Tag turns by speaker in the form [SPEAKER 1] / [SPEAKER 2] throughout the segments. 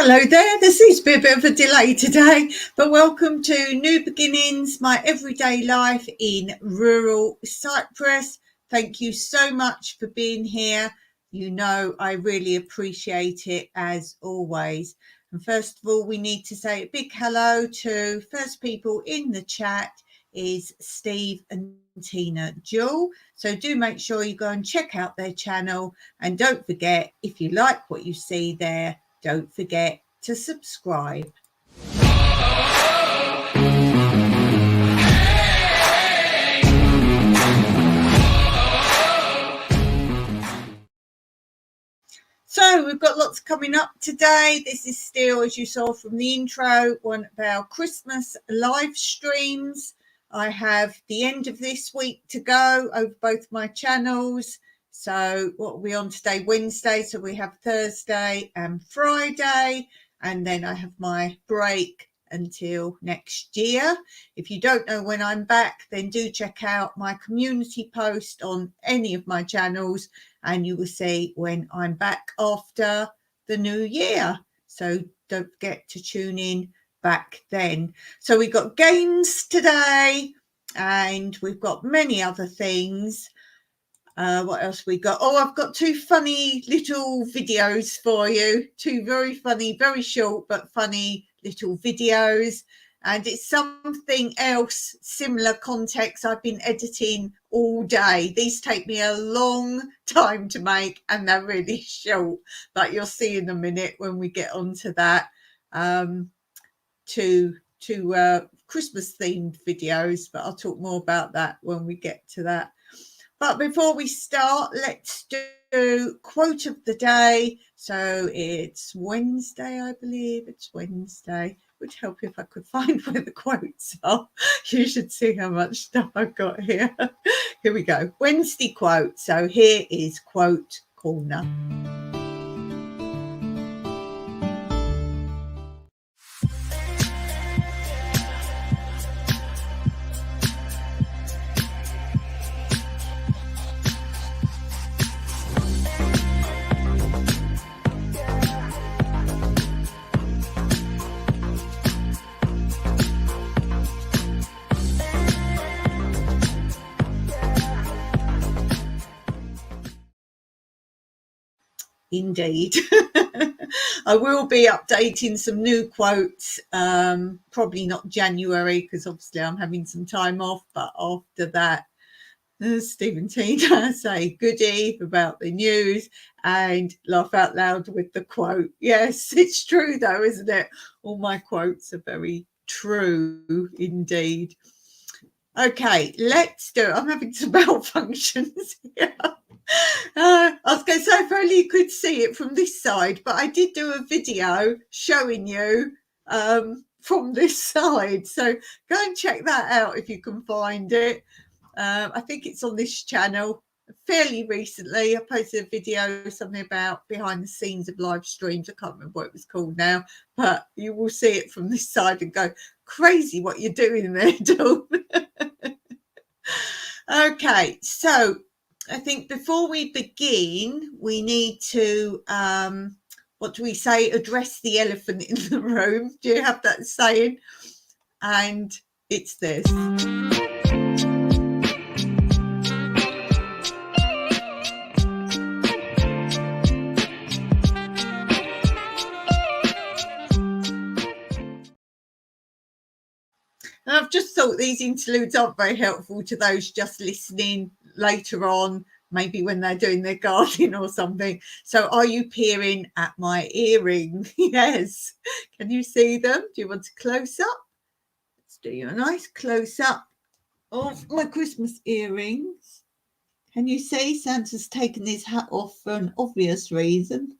[SPEAKER 1] Hello there, there seems to be a bit of a delay today, but welcome to New Beginnings, my everyday life in rural Cyprus. Thank you so much for being here. You know I really appreciate it as always. And first of all, we need to say a big hello to first people in the chat is Steve and Tina Jewell. So do make sure you go and check out their channel, and don't forget, if you like what you see there, don't forget to subscribe. So we've got lots coming up today. This is still, as you saw from the intro, one of our Christmas live streams. I have the end of this week to go over both my channels. So what are we on today? Wednesday. So we have Thursday and Friday. And then I have my break until next year. If you don't know when I'm back, then do check out my community post on any of my channels, and you will see when I'm back after the new year. So don't forget to tune in back then. So we've got games today, and we've got many other things. What else we got? Oh, I've got two funny little videos for you. Two very funny, very short but funny little videos. And it's something else, similar context I've been editing all day. These take me a long time to make, and they're really short, but you'll see in a minute when we get onto that. Two Christmas themed videos, but I'll talk more about that when we get to that. But before we start, let's do quote of the day. So it's Wednesday, I believe. It's Wednesday. It would help if I could find where the quotes are. You should see how much stuff I've got here. Here we go. Wednesday quote. So here is Quote Corner. Indeed. I will be updating some new quotes, probably not January, because obviously I'm having some time off, but after that, Stephen Tina say goodie about the news and laugh out loud with the quote. Yes, it's true though, isn't it? All my quotes are very true indeed. Okay, let's do it. I'm having some malfunctions here. I was going to say, if only you could see it from this side, but I did do a video showing you from this side. So go and check that out if you can find it. I think it's on this channel fairly recently. I posted a video, something about behind the scenes of live streams. I can't remember what it was called now, but you will see it from this side and go, crazy what you're doing there, Dawn. Okay, so I think before we begin, we need to, what do we say, address the elephant in the room. Do you have that saying? And it's this. And I've just thought these interludes aren't very helpful to those just listening later on, maybe when they're doing their gardening or something. So are you peering at my earring? Yes. Can you see them? Do you want a close up? Let's do you a nice close up of my Christmas earrings. Can you see Santa's taken his hat off for an obvious reason?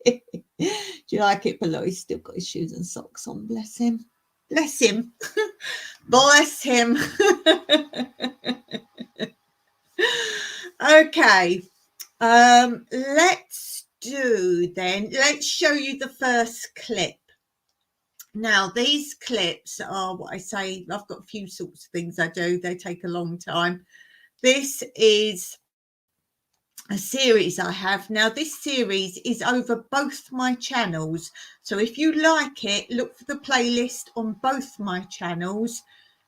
[SPEAKER 1] Do you like it below? He's still got his shoes and socks on, bless him. Bless him. Bless him. Okay. Let's show you the first clip. Now, these clips are what I say. I've got a few sorts of things I do. They take a long time. This is a series I have. Now, this series is over both my channels. So if you like it, look for the playlist on both my channels.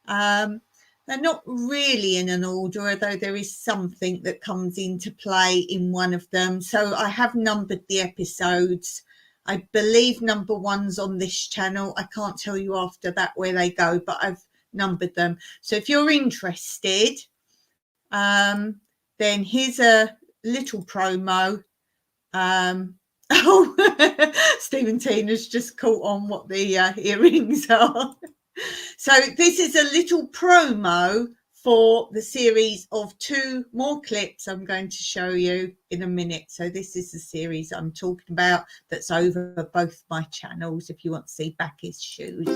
[SPEAKER 1] They're not really in an order, although there is something that comes into play in one of them. So I have numbered the episodes. I believe number one's on this channel. I can't tell you after that where they go, but I've numbered them. So if you're interested, then here's a little promo. Stephen Tina's just caught on what the earrings are. So this is a little promo for the series of 2 more clips I'm going to show you in a minute. So this is the series I'm talking about that's over both my channels if you want to see Backy's shoes.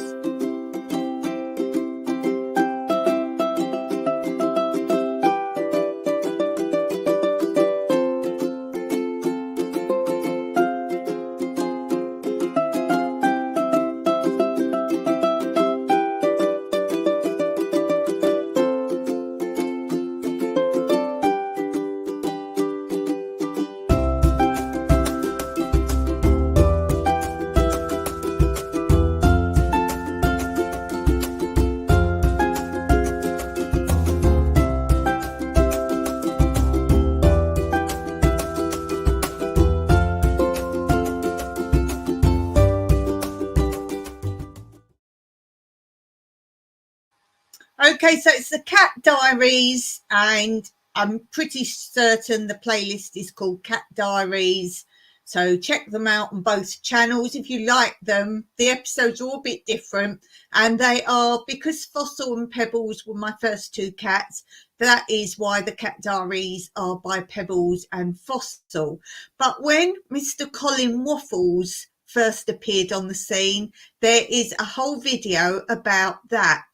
[SPEAKER 1] Okay, so it's the Cat Diaries, and I'm pretty certain the playlist is called Cat Diaries. So check them out on both channels if you like them. The episodes are all a bit different, and they are, because Fossil and Pebbles were my first 2 cats, that is why the Cat Diaries are by Pebbles and Fossil. But when Mr. Colin Waffles first appeared on the scene, there is a whole video about that.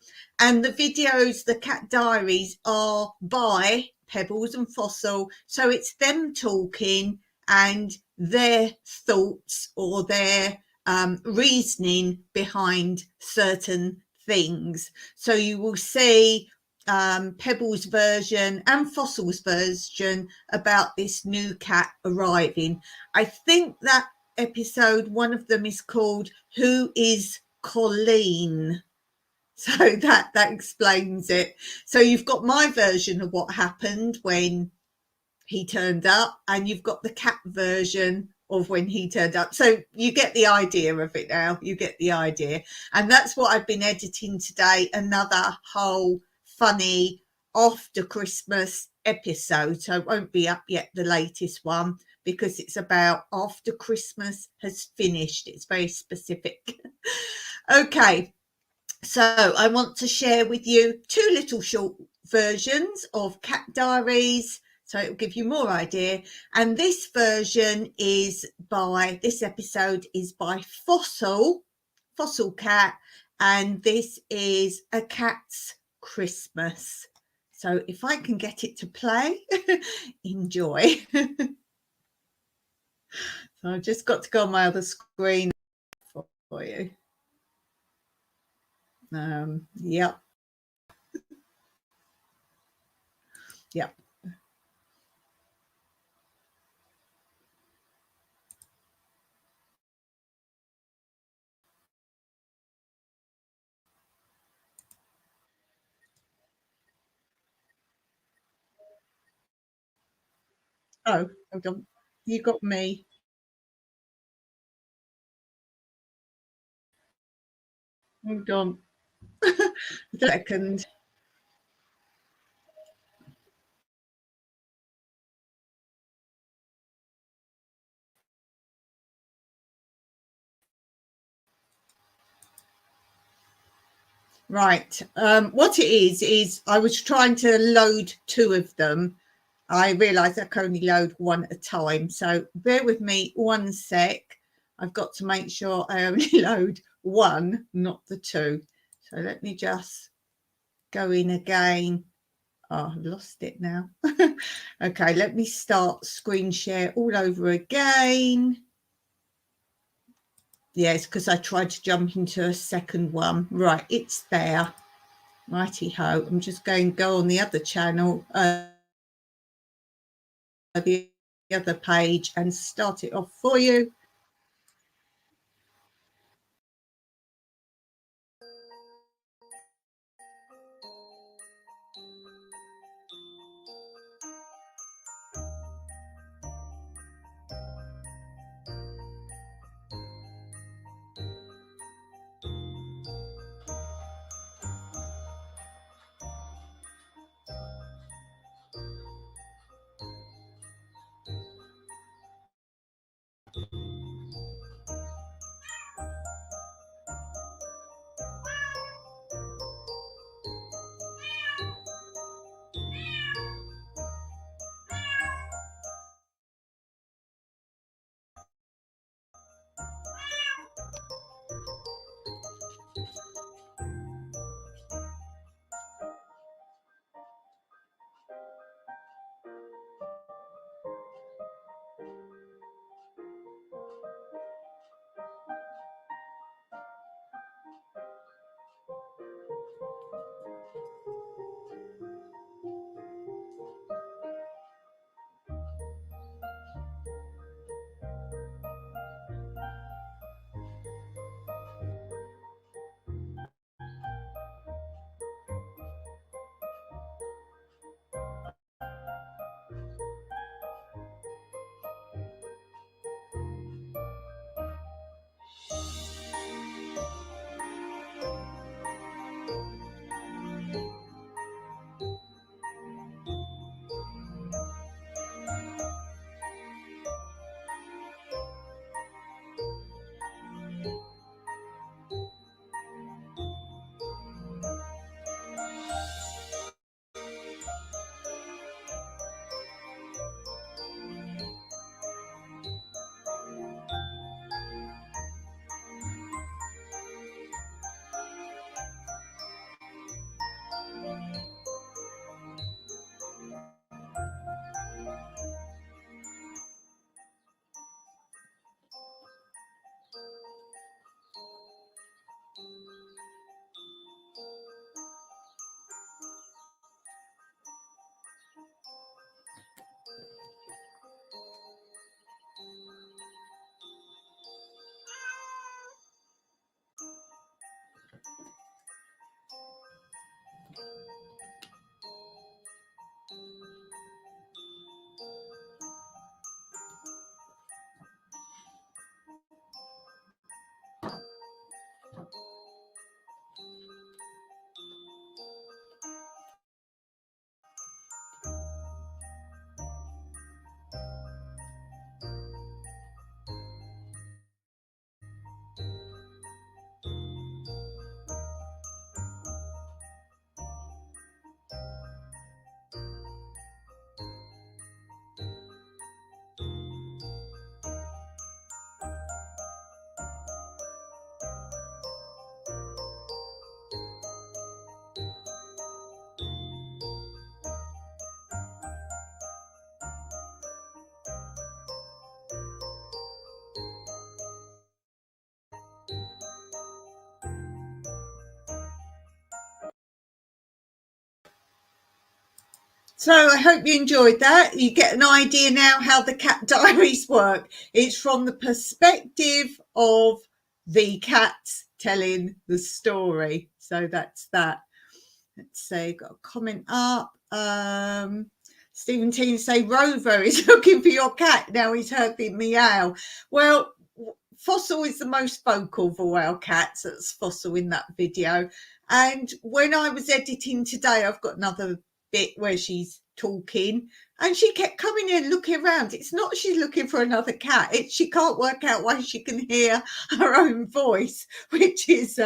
[SPEAKER 1] And the videos, the Cat Diaries, are by Pebbles and Fossil. So it's them talking and their thoughts or their reasoning behind certain things. So you will see Pebbles' version and Fossil's version about this new cat arriving. I think that episode, one of them is called Who is Colleen? So that explains it. So you've got my version of what happened when he turned up, and you've got the cat version of when he turned up. So you get the idea of it now. You get the idea. And that's what I've been editing today, another whole funny after Christmas episode. So it won't be up yet, the latest one, because it's about after Christmas has finished. It's very specific. Okay. So I want to share with you 2 little short versions of Cat Diaries, so it'll give you more idea. And this version is by, this episode is by Fossil Cat, and this is A Cat's Christmas. So if I can get it to play, enjoy. So I've just got to go on my other screen for you. Yep. Yep. Oh, hold on. You got me. Hold on. A second. Right. What it is I was trying to load 2 of them. I realised I can only load 1 at a time. So bear with me 1 sec. I've got to make sure I only load 1, not the 2. So let me just go in again. Oh, I've lost it now. Okay, let me start screen share all over again. Yes, because I tried to jump into a second one. Right, it's there. Righty ho. I'm just going to go on the other channel. The other page and start it off for you. So I hope you enjoyed that. You get an idea now how the cat diaries work. It's from the perspective of the cats telling the story. So that's that. Let's see, got a comment up. Stephen Teen say Rover is looking for your cat. Now he's heard the meow. Well, Fossil is the most vocal of all our cats. That's Fossil in that video. And when I was editing today, I've got another bit where she's talking and she kept coming in looking around. It's not she's looking for another cat. She can't work out why she can hear her own voice, which is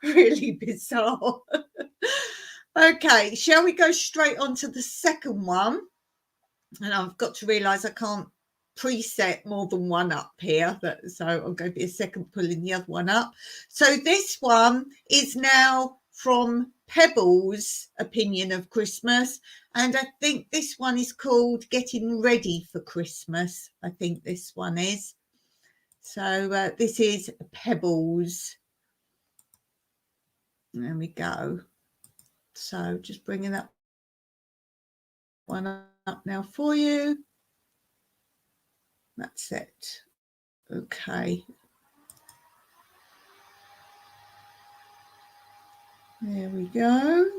[SPEAKER 1] really bizarre. Okay, shall we go straight on to the second one? And I've got to realise I can't preset more than one up here, so I'm going to be a second pulling the other one up. So this one is now from Pebbles' opinion of Christmas, and I think this one is called Getting Ready for Christmas. I think this one is. So this is Pebbles. There we go. So just bringing that one up now for you. That's it. Okay. There we go.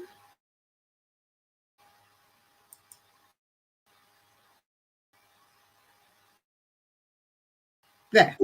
[SPEAKER 1] There.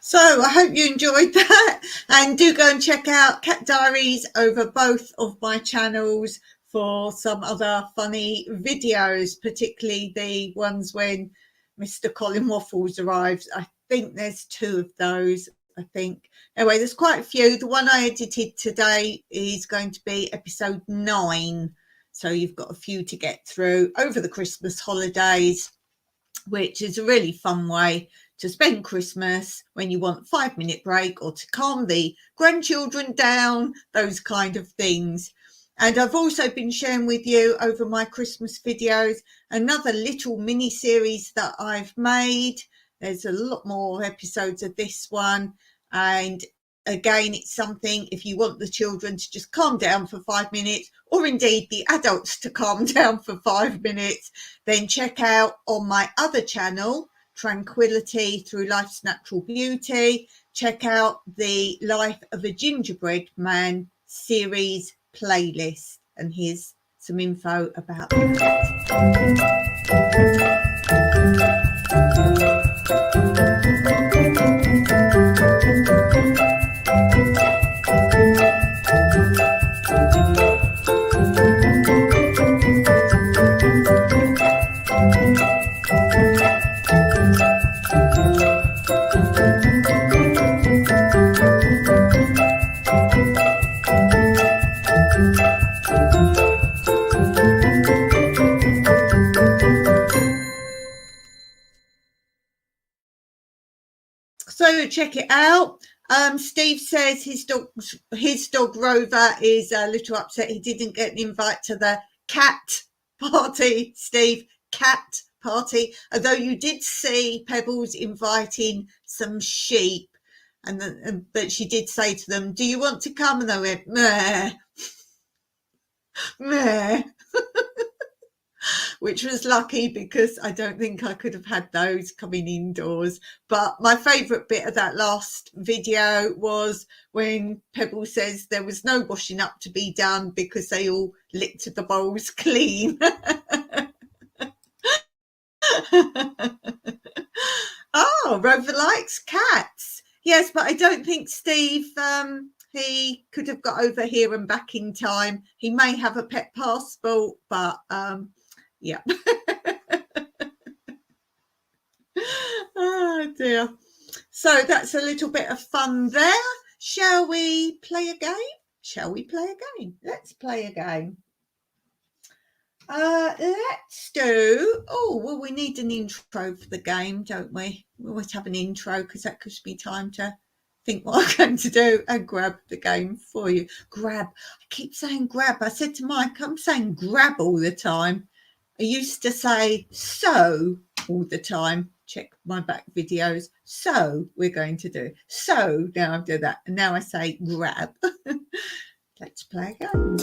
[SPEAKER 1] So I hope you enjoyed that, and do go and check out Cat Diaries over both of my channels for some other funny videos, particularly the ones when Mr. Colin Waffles arrives. I think there's 2 of those, I think. Anyway, there's quite a few. The one I edited today is going to be episode 9. So you've got a few to get through over the Christmas holidays, which is a really fun way to spend Christmas when you want a 5-minute break or to calm the grandchildren down, those kind of things. And I've also been sharing with you over my Christmas videos another little mini series that I've made. There's a lot more episodes of this one, and again, it's something if you want the children to just calm down for 5 minutes, or indeed the adults to calm down for 5 minutes, then check out on my other channel, Tranquility Through Life's Natural Beauty. Check out the Life of a Gingerbread Man series playlist, and here's some info about that. So check it out. Steve says his dog Rover is a little upset he didn't get an invite to the cat party. Steve, cat party. Although you did see Pebbles inviting some sheep, but she did say to them, "Do you want to come?" And they went, "Meh, meh." Which was lucky because I don't think I could have had those coming indoors. But my favourite bit of that last video was when Pebble says there was no washing up to be done because they all licked the bowls clean. Oh, Rover likes cats. Yes, but I don't think Steve, he could have got over here and back in time. He may have a pet passport, but yeah. Oh dear. So that's a little bit of fun there. Shall we play a game? Shall we play a game? Let's play a game. Let's do, well, we need an intro for the game, don't we? We always have an intro because that gives me time to think what I'm going to do and grab the game for you. Grab. I keep saying grab. I said to Mike, I'm saying grab all the time. I used to say so all the time. Check my back videos. So we're going to do. So now I do that. And now I say grab. Let's play a game.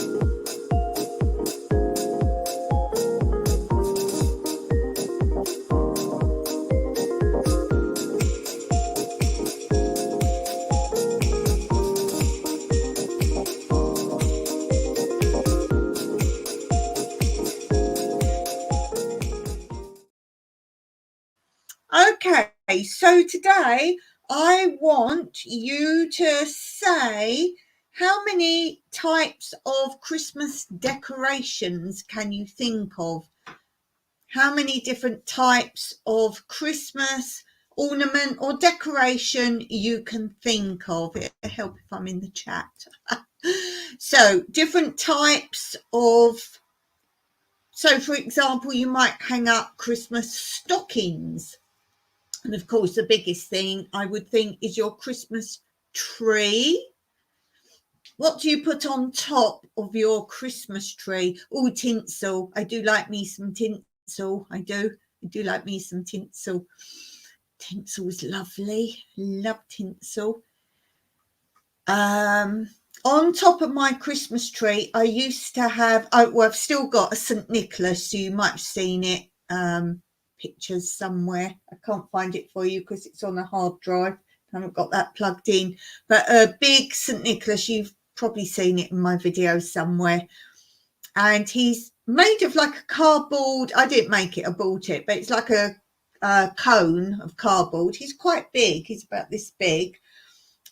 [SPEAKER 1] Okay, so today I want you to say how many types of Christmas decorations can you think of? How many different types of Christmas ornament or decoration you can think of? It'll help if I'm in the chat. So different types of, so for example, you might hang up Christmas stockings. And of course, the biggest thing I would think is your Christmas tree. What do you put on top of your Christmas tree? Oh, tinsel. I do like me some tinsel. I do like me some tinsel. Tinsel's lovely. Love tinsel. On top of my Christmas tree, I used to have, I've still got a St. Nicholas, so you might have seen it. Pictures somewhere. I can't find it for you because it's on a hard drive. I haven't got that plugged in. But a big St. Nicholas, you've probably seen it in my video somewhere. And he's made of like a cardboard. I didn't make it, I bought it, but it's like a cone of cardboard. He's quite big. He's about this big.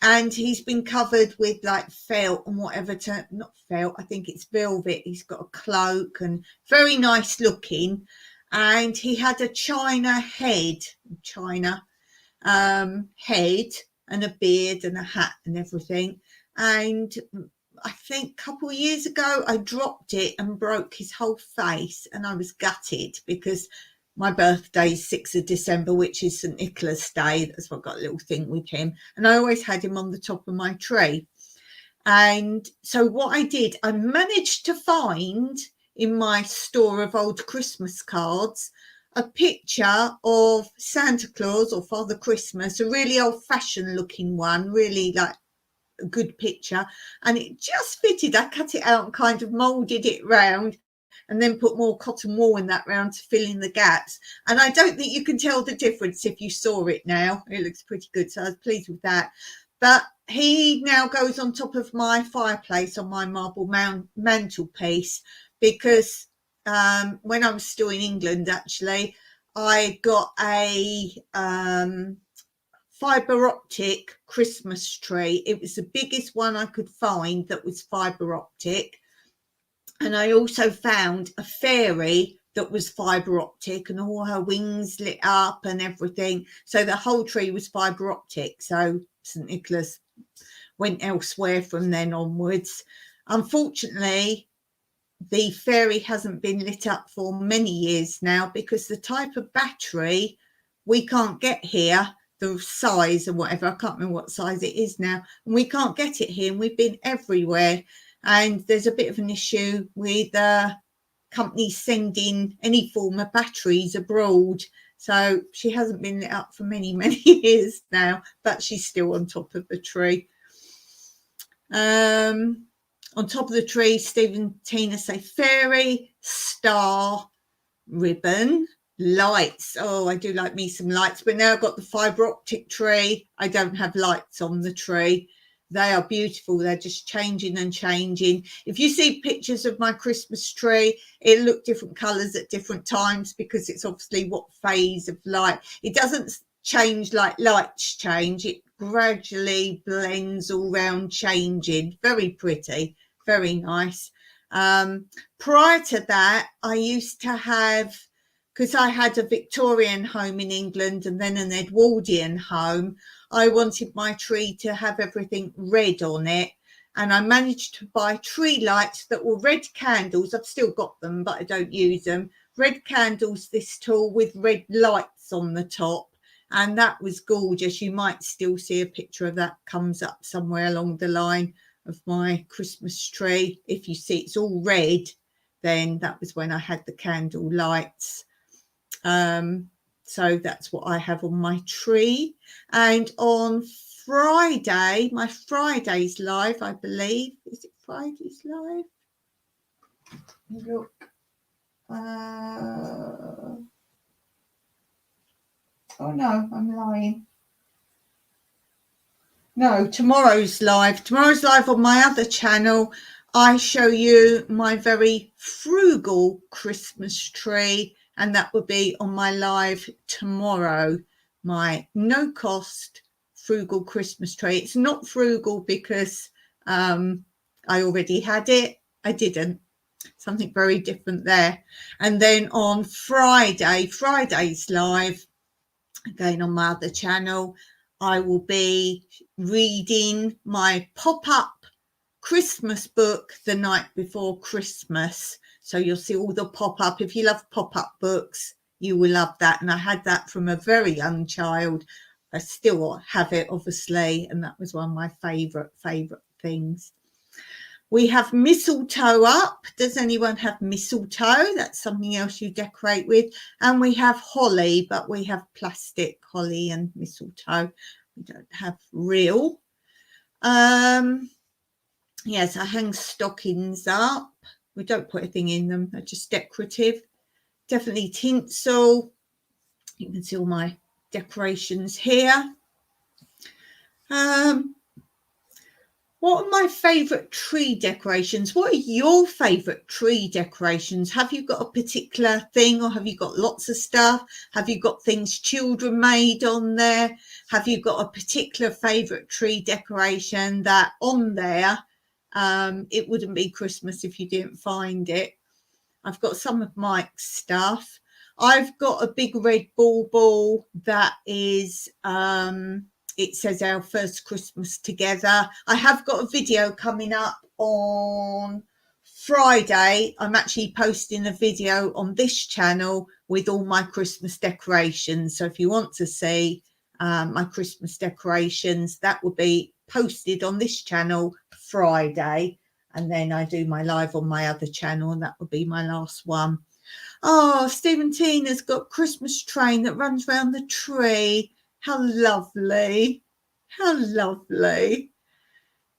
[SPEAKER 1] And he's been covered with like felt and whatever, not felt, I think it's velvet. He's got a cloak and very nice looking. And he had a china head and a beard and a hat and everything. And I think a couple of years ago, I dropped it and broke his whole face. And I was gutted because my birthday is 6th of December, which is St. Nicholas Day. That's why I've got a little thing with him. And I always had him on the top of my tree. And so what I did, I managed to find in my store of old Christmas cards a picture of Santa Claus or Father Christmas, a really old-fashioned looking one, really like a good picture. And it just fitted. I cut it out and kind of moulded it round, and then put more cotton wool in that round to fill in the gaps. And I don't think you can tell the difference if you saw it now. It looks pretty good, so I was pleased with that. But he now goes on top of my fireplace on my marble mantelpiece because when I was still in England, actually, I got a fibre optic Christmas tree. It was the biggest one I could find that was fibre optic. And I also found a fairy that was fibre optic and all her wings lit up and everything. So the whole tree was fibre optic. So St. Nicholas went elsewhere from then onwards. Unfortunately, the fairy hasn't been lit up for many years now because the type of battery we can't get here, the size or whatever, I can't remember what size it is now, and we can't get it here, and we've been everywhere. And there's a bit of an issue with companies sending any form of batteries abroad. So she hasn't been lit up for many, many years now, but she's still on top of the tree. On top of the tree, Steve and Tina say fairy, star, ribbon, lights. Oh, I do like me some lights, but now I've got the fibre optic tree. I don't have lights on the tree. They are beautiful. They're just changing and changing. If you see pictures of my Christmas tree, it look different colours at different times because it's obviously what phase of light. It doesn't change like lights change. It gradually blends all round changing. Very pretty, very nice. Prior to that, I used to have, because I had a Victorian home in England and then an Edwardian home, I wanted my tree to have everything red on it. And I managed to buy tree lights that were red candles. I've still got them, but I don't use them. Red candles, this tall, with red lights on the top. And that was gorgeous. You might still see a picture of that comes up somewhere along the line of my Christmas tree. If you see it's all red, then that was when I had the candle lights. So that's what I have on my tree. And on Friday, my Friday's live, I believe. Is it Friday's live? Look. Oh no, I'm lying. No, tomorrow's live. Tomorrow's live on my other channel. I show you my very frugal Christmas tree, and that will be on my live tomorrow. My no cost frugal Christmas tree. It's not frugal because I already had it. I didn't. Something very different there. And then on Friday's live, again on my other channel, I will be reading my pop-up Christmas book the night before Christmas. So you'll see all the pop-up. If you love pop-up books, you will love that. And I had that from a very young child. I still have it, obviously, and that was one of my favourite things. We have mistletoe up. Does anyone have mistletoe? That's something else you decorate with. And we have holly, but we have plastic holly and mistletoe. We don't have real. Yes, I hang stockings up. We don't put anything in them. They're just decorative. Definitely tinsel. You can see all my decorations here. What are my favourite tree decorations? What are your favourite tree decorations? Have you got a particular thing, or have you got lots of stuff? Have you got things children made on there? Have you got a particular favourite tree decoration that on there, it wouldn't be Christmas if you didn't find it? I've got some of Mike's stuff. I've got a big red ball that is it says our first Christmas together. I have got a video coming up on Friday. I'm actually posting a video on this channel with all my Christmas decorations. So if you want to see my Christmas decorations, that will be posted on this channel Friday. And then I do my live on my other channel, and that will be my last one. Oh, Stephen Tina's got Christmas train that runs round the tree. How lovely. How lovely.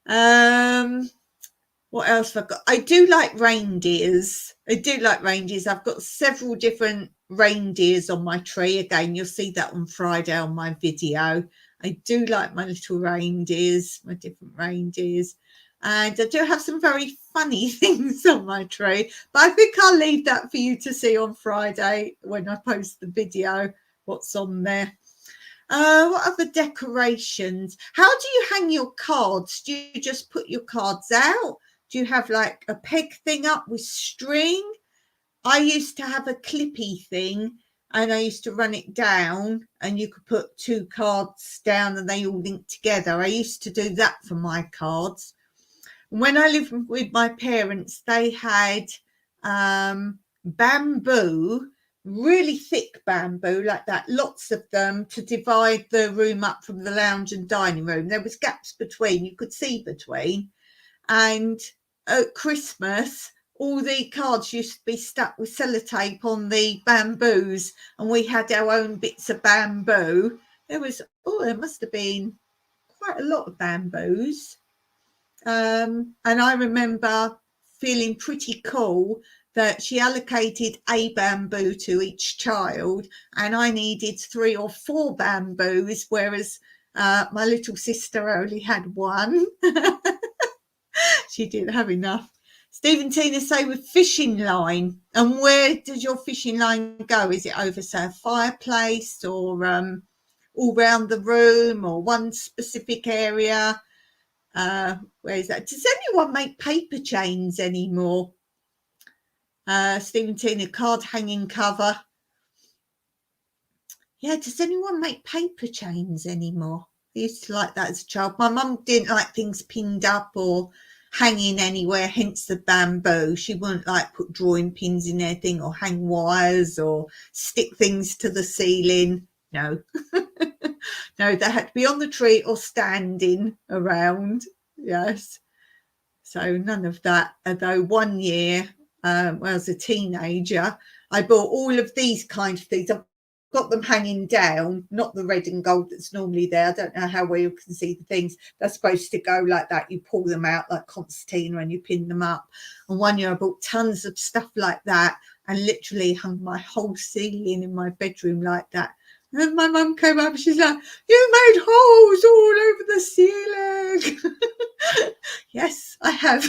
[SPEAKER 1] What else have I got? I do like reindeers. I've got several different reindeers on my tree. Again, you'll see that on Friday on my video. I do like my little reindeers, my different reindeers. And I do have some very funny things on my tree, but I think I'll leave that for you to see on Friday when I post the video, what's on there. What other decorations? How do you hang your cards? Do you just put your cards out? Do you have like a peg thing up with string? I used to have a clippy thing, and I used to run it down, and you could put 2 cards down and they all link together. I used to do that for my cards. When I lived with my parents, they had bamboo, really thick bamboo like that, lots of them, to divide the room up from the lounge and dining room. There was gaps between, you could see between. And at Christmas, all the cards used to be stuck with sellotape on the bamboos, and we had our own bits of bamboo. There must have been quite a lot of bamboos. And I remember feeling pretty cool that she allocated a bamboo to each child, and I needed 3 or 4 bamboos, whereas my little sister only had 1. She didn't have enough. Stephen Tina say with fishing line. And where does your fishing line go? Is it over, say, a fireplace, or all round the room, or one specific area? Where is that? Does anyone make paper chains anymore? Stephen Tina, card hanging cover. Yeah, does anyone make paper chains anymore? I used to like that as a child. My mum didn't like things pinned up or hanging anywhere, hence the bamboo. She wouldn't like put drawing pins in anything, or hang wires, or stick things to the ceiling. No. No, they had to be on the tree or standing around. Yes. So none of that. Although one year, when I was a teenager, I bought all of these kind of things. I've got them hanging down, not the red and gold that's normally there. I don't know how well you can see the things. They're supposed to go like that. You pull them out like concertina and you pin them up. And one year I bought tons of stuff like that, and literally hung my whole ceiling in my bedroom like that. And then my mum came up and she's like, "You made holes all over the ceiling." Yes, I have.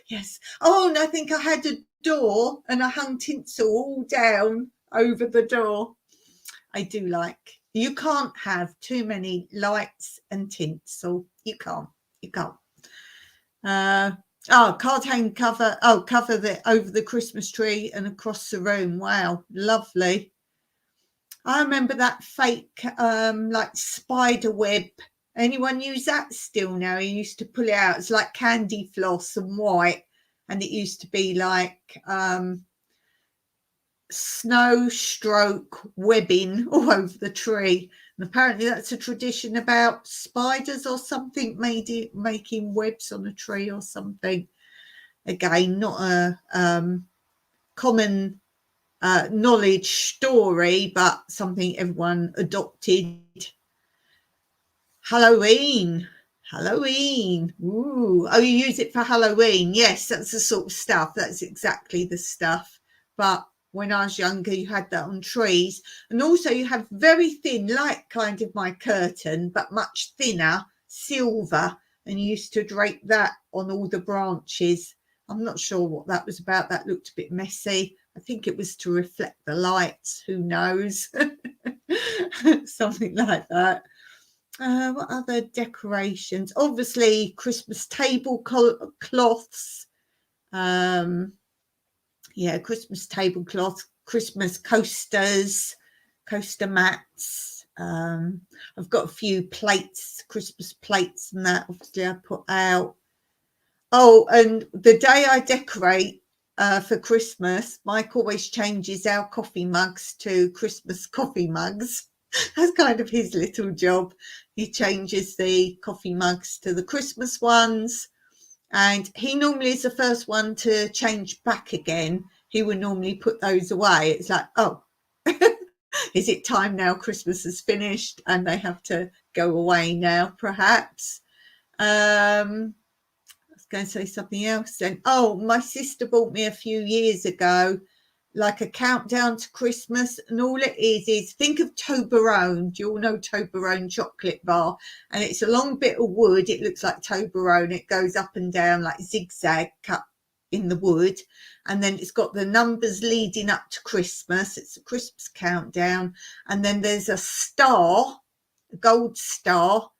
[SPEAKER 1] Yes. Oh, and I think I had a door, and I hung tinsel all down over the door. I do like. You can't have too many lights and tinsel. You can't. Card hang cover. Oh, cover the over the Christmas tree and across the room. Wow, lovely. I remember that fake like spider web. Anyone use that still now? You used to pull it out. It's like candy floss and white, and it used to be like snow stroke webbing all over the tree. And apparently that's a tradition about spiders or something, making webs on a tree or something. Again, not a common knowledge story, but something everyone adopted. Halloween. Ooh. Oh, you use it for Halloween? Yes, that's the sort of stuff. That's exactly the stuff. But when I was younger, you had that on trees. And also you have very thin, like kind of my curtain, but much thinner silver and you used to drape that on all the branches. I'm not sure what that was about. That looked a bit messy. I think it was to reflect the lights. Who knows? Something like that. What other decorations? Obviously, Christmas tablecloths. Yeah, Christmas tablecloth, Christmas coasters, coaster mats. I've got a few plates, Christmas plates, and that obviously I put out. Oh, and the day I decorate for Christmas, Mike always changes our coffee mugs to Christmas coffee mugs. That's kind of his little job. He changes the coffee mugs to the Christmas ones, and he normally is the first one to change back again. He would normally put those away. It's like, oh, is it time now? Christmas is finished and they have to go away now, perhaps. I was going to say something else then. Oh, my sister bought me a few years ago like a countdown to Christmas, and all it is think of Toblerone. Do you all know Toblerone chocolate bar? And it's a long bit of wood. It looks like Toblerone. It goes up and down like zigzag cut in the wood, and then it's got the numbers leading up to Christmas. It's a Christmas countdown, and then there's a star, a gold star,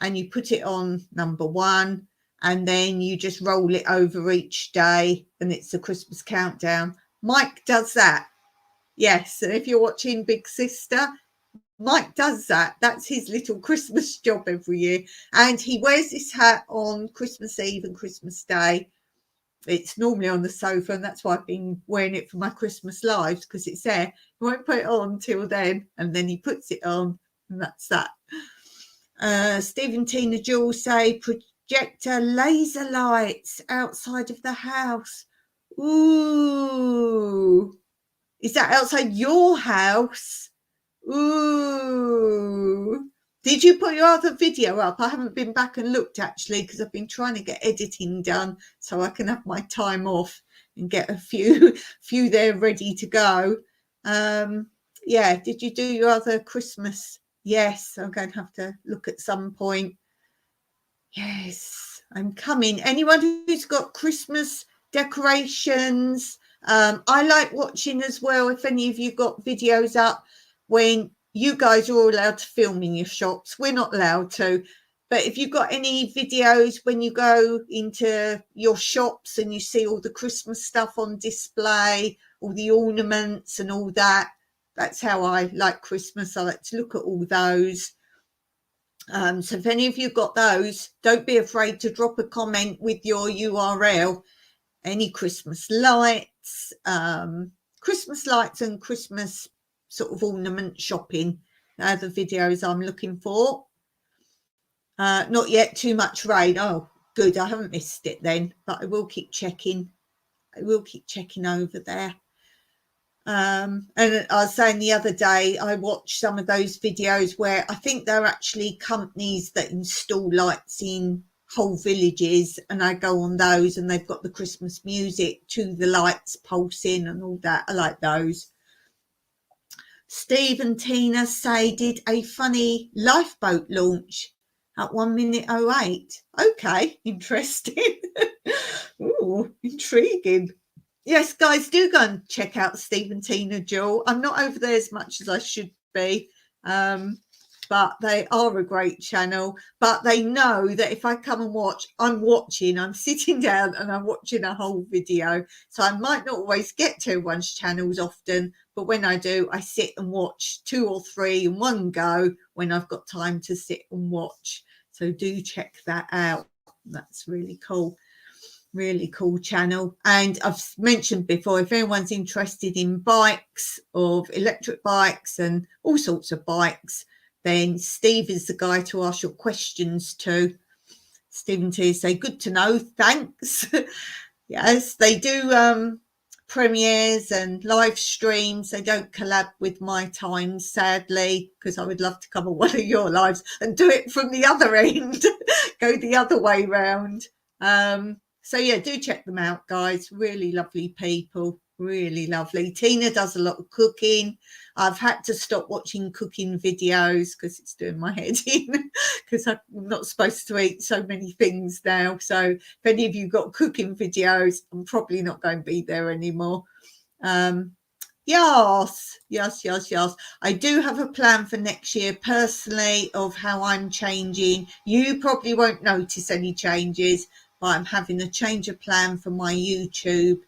[SPEAKER 1] and you put it on number 1, and then you just roll it over each day, and it's a Christmas countdown. Mike does that. Yes, and if you're watching Big Sister, Mike does that. That's his little Christmas job every year. And he wears this hat on Christmas Eve and Christmas Day. It's normally on the sofa, and that's why I've been wearing it for my Christmas lives, because it's there. He won't put it on till then, and then he puts it on, and that's that. Steve and Tina Jules say projector laser lights outside of the house. Ooh, is that outside your house? Ooh, did you put your other video up? I haven't been back and looked actually, because I've been trying to get editing done so I can have my time off and get a few there ready to go. Yeah, did you do your other Christmas? Yes, I'm going to have to look at some point. Yes, I'm coming. Anyone who's got Christmas decorations, I like watching as well, if any of you got videos up when you guys are all allowed to film in your shops. We're not allowed to, but if you've got any videos when you go into your shops and you see all the Christmas stuff on display, all the ornaments and all that, that's how I like Christmas. I like to look at all those. So if any of you got those, don't be afraid to drop a comment with your URL. Any Christmas lights and Christmas sort of ornament shopping. They're the videos I'm looking for. Not yet too much rain. Oh, good. I haven't missed it then, but I will keep checking. I will keep checking over there. And I was saying the other day, I watched some of those videos where I think they're actually companies that install lights in whole villages, and I go on those and they've got the Christmas music to the lights pulsing and all that. I like those. Steve and Tina say did a funny lifeboat launch at 1:08. Okay, interesting. Ooh, intriguing. Yes, guys, do go and check out Steve and Tina Jewel. I'm not over there as much as I should be, but they are a great channel. But they know that if I come and watch, I'm sitting down and I'm watching a whole video. So I might not always get to everyone's channels often, but when I do, I sit and watch 2 or 3 in one go when I've got time to sit and watch. So do check that out. That's really cool. Really cool channel. And I've mentioned before, if anyone's interested in bikes, of electric bikes and all sorts of bikes, then Steve is the guy to ask your questions to. Steve and Tia say, good to know, thanks. Yes, they do premieres and live streams. They don't collab with my times, sadly, because I would love to cover one of your lives and do it from the other end, go the other way round. So yeah, do check them out, guys. Really lovely people. really lovely. Tina does a lot of cooking. I've had to stop watching cooking videos because it's doing my head in, because I'm not supposed to eat so many things now. So if any of you got cooking videos, I'm probably not going to be there anymore. Yes. I do have a plan for next year personally of how I'm changing. You probably won't notice any changes, but I'm having a change of plan for my YouTube,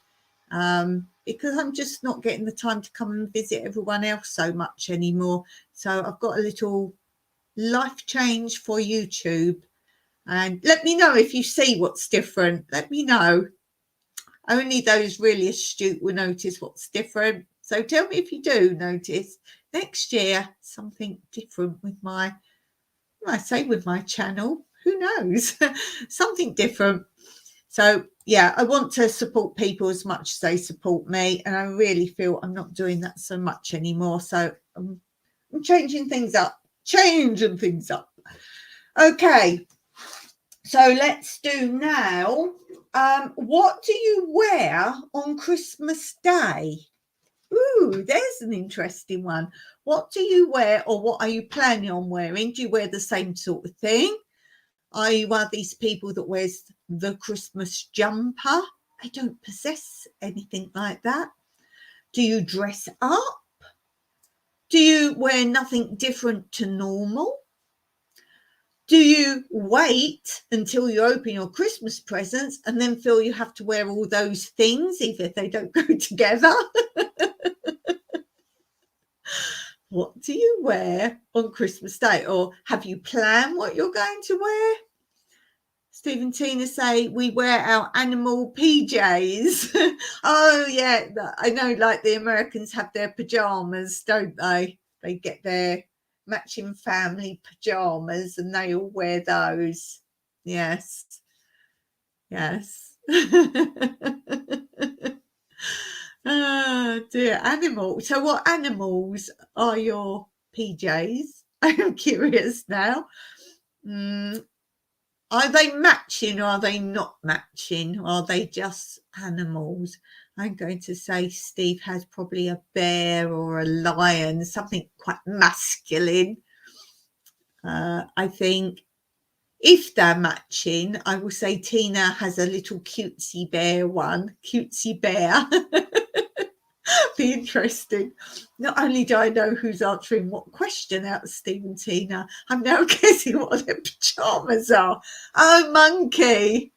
[SPEAKER 1] because I'm just not getting the time to come and visit everyone else so much anymore. So I've got a little life change for YouTube, and let me know if you see what's different. Let me know. Only those really astute will notice what's different. So tell me if you do notice next year something different with my, I say with my channel, who knows, something different. So yeah, I want to support people as much as they support me, and I really feel I'm not doing that so much anymore. So I'm changing things up. Okay, so let's do now. What do you wear on Christmas Day? Ooh, there's an interesting one. What do you wear, or what are you planning on wearing? Do you wear the same sort of thing? Are you one of these people that wears the Christmas jumper? I don't possess anything like that. Do you dress up? Do you wear nothing different to normal? Do you wait until you open your Christmas presents and then feel you have to wear all those things, even if they don't go together? What do you wear on Christmas Day? Or have you planned what you're going to wear? Steve and Tina say we wear our animal PJs. Oh, yeah. I know, like the Americans have their pajamas, don't they? They get their matching family pajamas and they all wear those. Yes. Oh dear, animal. So what animals are your PJs? I'm curious now. Are they matching or are they not matching? Or are they just animals? I'm going to say Steve has probably a bear or a lion, something quite masculine. I think if they're matching, I will say Tina has a little cutesy bear one. Cutesy bear. Be interesting. Not only do I know who's answering what question out of Steve and Tina, I'm now guessing what their pajamas are. Oh, monkey.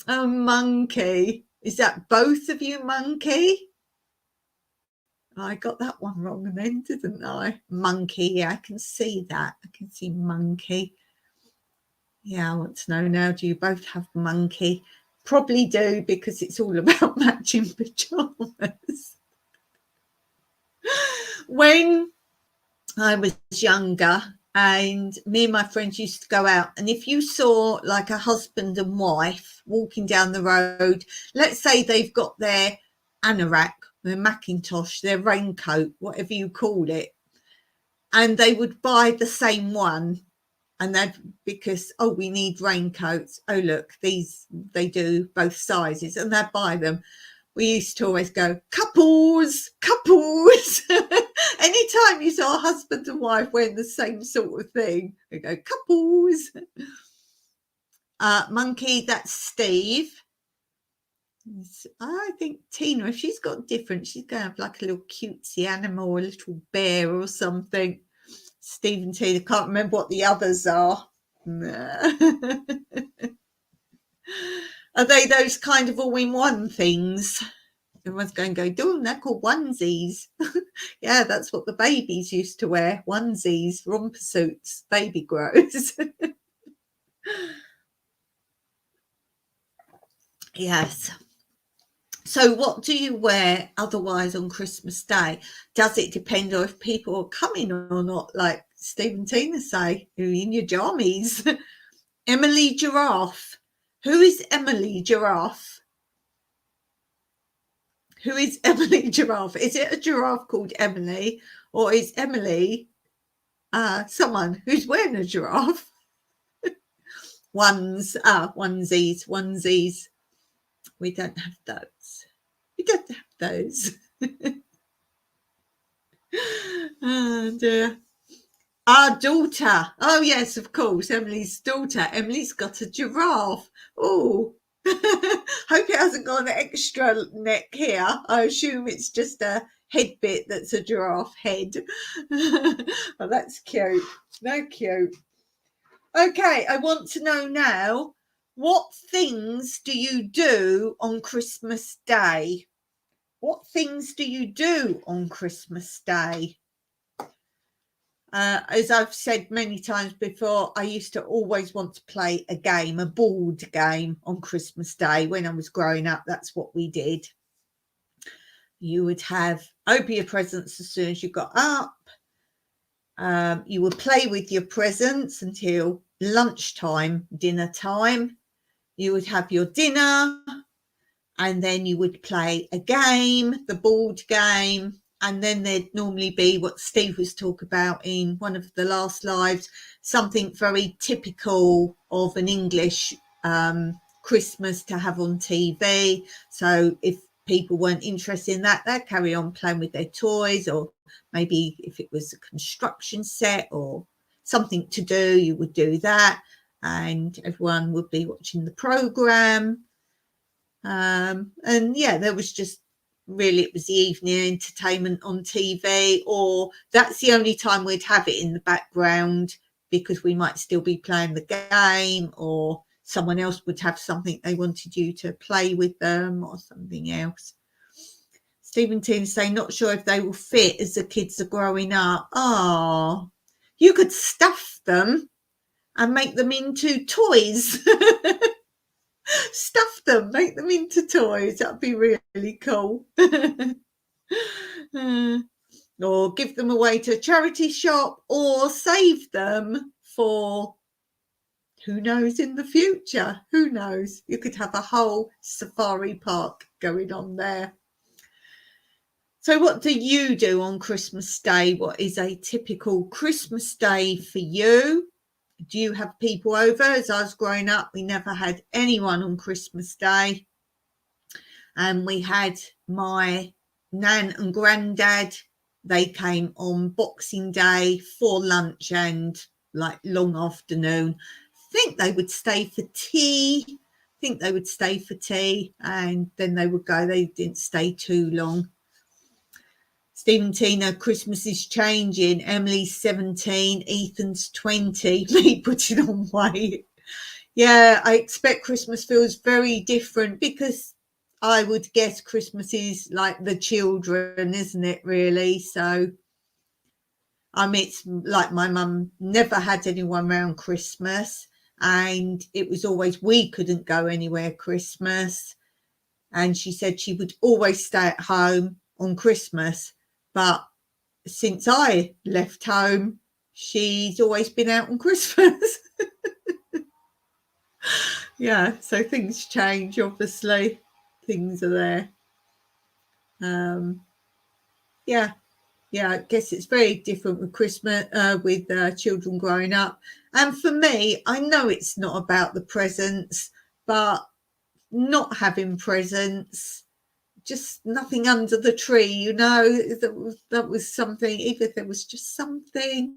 [SPEAKER 1] Oh, monkey. Is that both of you, monkey? I got that one wrong then, didn't I? Monkey. Yeah, I can see that. I can see monkey. Yeah, I want to know now, do you both have monkey? Probably do, because it's all about matching pajamas. When I was younger and me and my friends used to go out, and if you saw like a husband and wife walking down the road, let's say they've got their anorak, their Macintosh, their raincoat, whatever you call it, and they would buy the same one, and that because, oh, we need raincoats, oh look, these, they do both sizes, and they'd buy them. We used to always go, couples. Anytime you saw a husband and wife wearing the same sort of thing, we go, couples. Monkey, that's Steve. I think Tina, if she's got different, she's going to have like a little cutesy animal, a little bear or something. Steve and Tina, can't remember what the others are. Are they those kind of all-in-one things? Everyone's going to go, they're called onesies. Yeah, that's what the babies used to wear, onesies, romper suits, baby grows. Yes. So what do you wear otherwise on Christmas Day? Does it depend on if people are coming or not, like Steve and Tina say, you're in your jammies? Emily Giraffe. Who is Emily Giraffe? Who is Emily Giraffe? Is it a giraffe called Emily, or is Emily someone who's wearing a giraffe? Onesies. We don't have those. We don't have those. And our daughter, oh yes, of course, Emily's daughter. Emily's got a giraffe. Oh, hope it hasn't got an extra neck here. I assume it's just a head bit that's a giraffe head. Oh, that's cute. No, cute. Okay, I want to know now, what things do you do on Christmas Day? What things do you do on Christmas Day? As I've said many times before, I used to always want to play a game, a board game on Christmas Day. When I was growing up, that's what we did. You would open your presents as soon as you got up. You would play with your presents until lunchtime, dinner time. You would have your dinner, and then you would play a game, the board game. And then there'd normally be what Steve was talking about in one of the last lives, something very typical of an English Christmas to have on TV. So if people weren't interested in that, they'd carry on playing with their toys, or maybe if it was a construction set or something to do, you would do that, and everyone would be watching the programme. And yeah, there was just really, it was the evening entertainment on TV, or that's the only time we'd have it in the background, because we might still be playing the game, or someone else would have something they wanted you to play with them, or something else. Stephen Teen saying, not sure if they will fit as the kids are growing up. Oh, you could stuff them and make them into toys. Stuff them, make them into toys. That'd be really cool. Or give them away to a charity shop, or save them for who knows in the future. Who knows? You could have a whole safari park going on there. So what do you do on Christmas Day? What is a typical Christmas Day for you? Do you have people over? As I was growing up, we never had anyone on Christmas Day. And we had my nan and granddad. They came on Boxing Day for lunch and like long afternoon. I think they would stay for tea. And then they would go. They didn't stay too long. Stephen Tina, Christmas is changing. Emily's 17, Ethan's 20. Me putting on weight. Yeah, I expect Christmas feels very different, because I would guess Christmas is like the children, isn't it, really? So, I mean, it's like my mum never had anyone around Christmas, and it was always we couldn't go anywhere Christmas. And she said she would always stay at home on Christmas. But since I left home, she's always been out on Christmas. Yeah, so things change, obviously. Things are there. Yeah, I guess it's very different with Christmas, with children growing up. And for me, I know it's not about the presents, but not having presents, just nothing under the tree, you know, that was something, even if there was just something.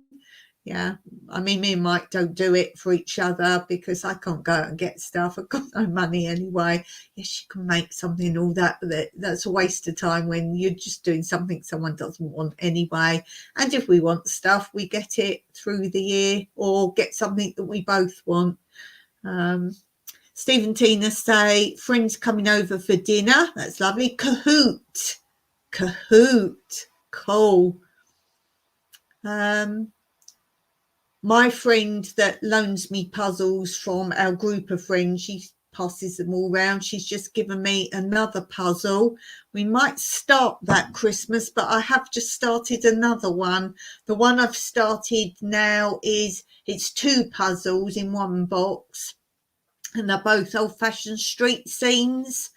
[SPEAKER 1] Yeah, I mean, me and Mike don't do it for each other, because I can't go out and get stuff. I've got no money anyway. Yes, you can make something, all that, but that's a waste of time when you're just doing something someone doesn't want anyway. And if we want stuff, we get it through the year, or get something that we both want. Steve and Tina say, friends coming over for dinner. That's lovely. Kahoot. Cool. My friend that loans me puzzles from our group of friends, she passes them all round. She's just given me another puzzle. We might start that Christmas, but I have just started another one. The one I've started now it's 2 puzzles in one box, and they're both old-fashioned street scenes.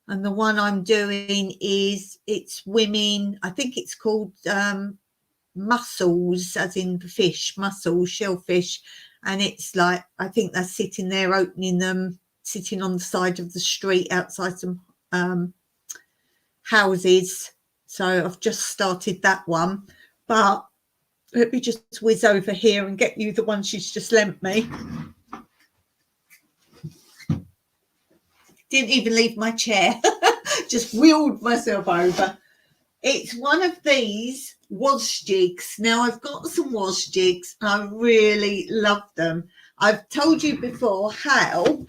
[SPEAKER 1] And the one I'm doing it's women, I think it's called mussels, as in the fish, mussels, shellfish. And it's like, I think they're sitting there opening them, sitting on the side of the street outside some houses. So I've just started that one, but let me just whiz over here and get you the one she's just lent me. Didn't even leave my chair, just wheeled myself over. It's one of these wash jigs. Now, I've got some wash jigs and I really love them. I've told you before how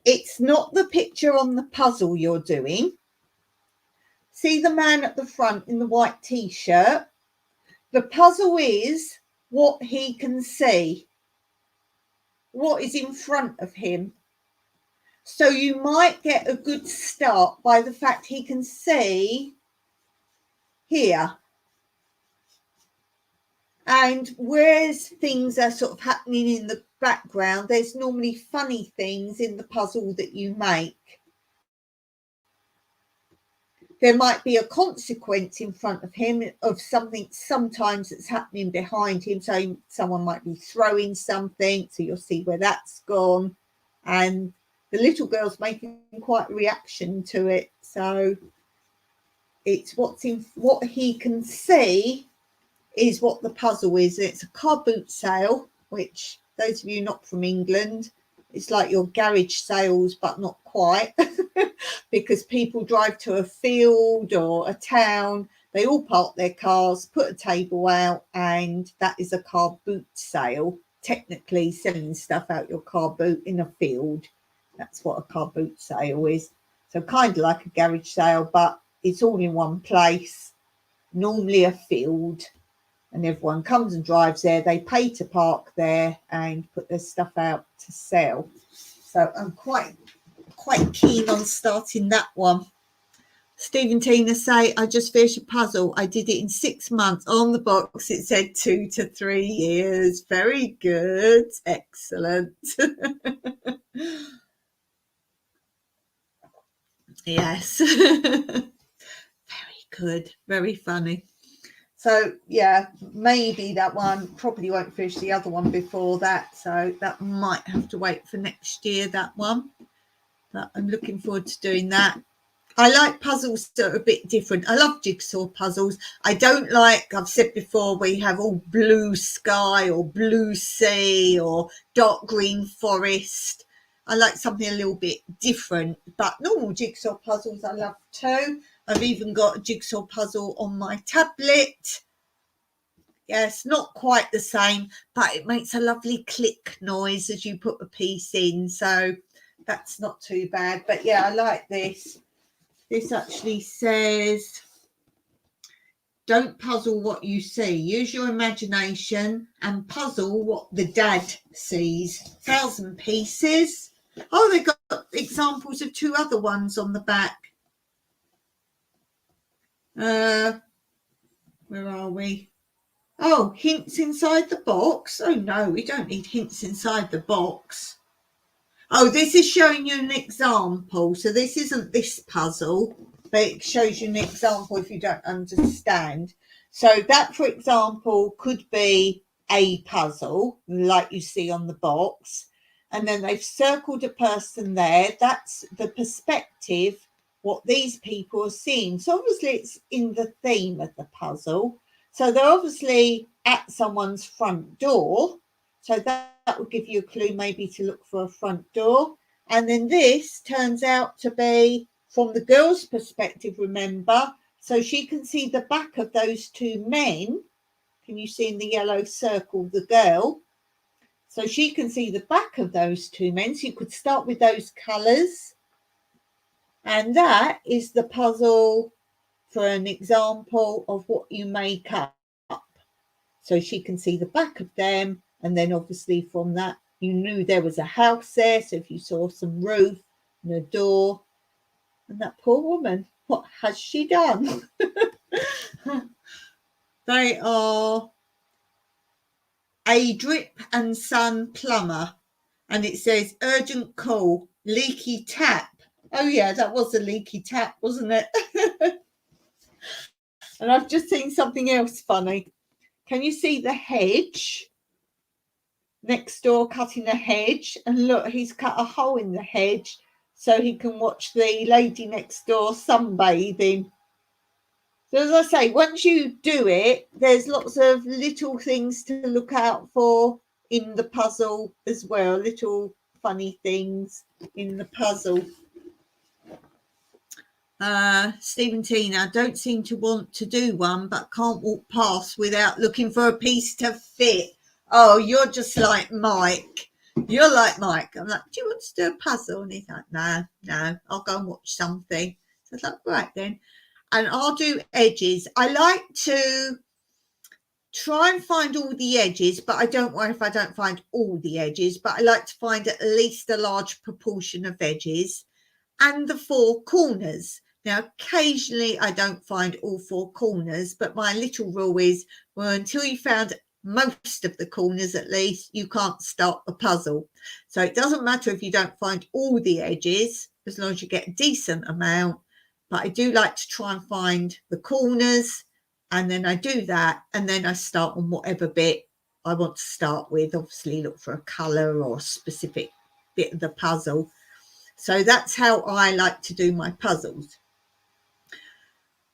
[SPEAKER 1] it's not the picture on the puzzle you're doing. See the man at the front in the white t-shirt? The puzzle is what he can see, what is in front of him. So you might get a good start by the fact he can see here. And whereas things are sort of happening in the background, there's normally funny things in the puzzle that you make. There might be a consequence in front of him of something sometimes that's happening behind him. So someone might be throwing something, so you'll see where that's gone. And the little girl's making quite a reaction to it. So it's what he can see is what the puzzle is. It's a car boot sale, which those of you not from England, it's like your garage sales, but not quite, because people drive to a field or a town, they all park their cars, put a table out, and that is a car boot sale, technically selling stuff out your car boot in a field. That's what a car boot sale is. So kind of like a garage sale, but it's all in one place, normally a field, and everyone comes and drives there. They pay to park there and put their stuff out to sell. So I'm quite keen on starting that one. Stephen Tina say, I just finished a puzzle. I did it in 6 months. On the box, it said 2 to 3 years. Very good. Excellent. Yes. Very good. Very funny. So, yeah, maybe that one probably won't finish the other one before that. So that might have to wait for next year, that one. But I'm looking forward to doing that. I like puzzles that are a bit different. I love jigsaw puzzles. I don't like, I've said before, we have all blue sky or blue sea or dark green forest. I like something a little bit different, but normal jigsaw puzzles I love too. I've even got a jigsaw puzzle on my tablet. Yes, not quite the same, but it makes a lovely click noise as you put a piece in. So that's not too bad. But yeah, I like this. This actually says, don't puzzle what you see. Use your imagination and puzzle what the dad sees. 1,000 pieces. Oh, they've got examples of 2 other ones on the back. Where are we? Oh, hints inside the box. Oh, no, we don't need hints inside the box. Oh, this is showing you an example. So this isn't this puzzle, but it shows you an example if you don't understand. So that, for example, could be a puzzle like you see on the box. And then they've circled a person there. That's the perspective, what these people are seeing. So obviously it's in the theme of the puzzle. So they're obviously at someone's front door. So that would give you a clue maybe to look for a front door. And then this turns out to be from the girl's perspective, remember. So she can see the back of those 2 men. Can you see in the yellow circle the girl? So she can see the back of those 2 men. So you could start with those colours. And that is the puzzle for an example of what you make up. So she can see the back of them. And then obviously from that, you knew there was a house there. So if you saw some roof and a door, and that poor woman, what has she done? They are a drip and son plumber. And it says urgent call, leaky tap. Oh yeah, that was a leaky tap, wasn't it? And I've just seen something else funny. Can you see the hedge? Next door cutting a hedge, and look, he's cut a hole in the hedge so he can watch the lady next door sunbathing. So as I say, once you do it, there's lots of little things to look out for in the puzzle as well, little funny things in the puzzle. Stephen Tina, don't seem to want to do one, but can't walk past without looking for a piece to fit. Oh, you're just like Mike. You're like Mike. I'm like, do you want to do a puzzle? And he's like, no, I'll go and watch something. So I was like, right then. And I'll do edges. I like to try and find all the edges, but I don't worry if I don't find all the edges, but I like to find at least a large proportion of edges and the four corners. Now, occasionally I don't find all four corners, but my little rule is, well, until you found most of the corners at least, you can't start the puzzle. So it doesn't matter if you don't find all the edges, as long as you get a decent amount. But I do like to try and find the corners, and then I do that, and then I start on whatever bit I want to start with. Obviously look for a colour or a specific bit of the puzzle. So that's how I like to do my puzzles.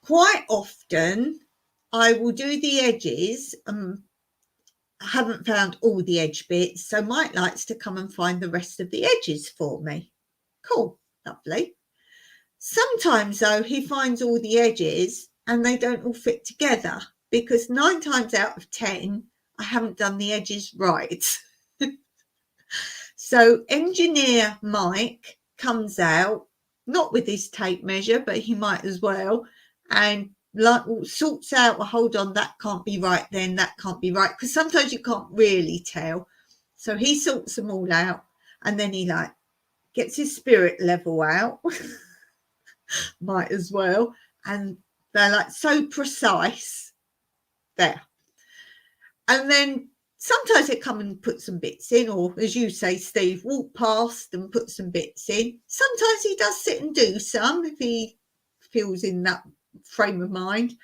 [SPEAKER 1] Quite often I will do the edges. I haven't found all the edge bits, so Mike likes to come and find the rest of the edges for me. Cool, lovely. Sometimes though he finds all the edges and they don't all fit together, because 9 times out of 10 I haven't done the edges right. So engineer Mike comes out, not with his tape measure, but he might as well, and like sorts out, well, hold on, that can't be right then, that can't be right, because sometimes you can't really tell. So he sorts them all out, and then he like gets his spirit level out. Might as well, and they're like so precise there. And then sometimes they come and put some bits in, or as you say, Steve, walk past and put some bits in. Sometimes he does sit and do some if he feels in that frame of mind.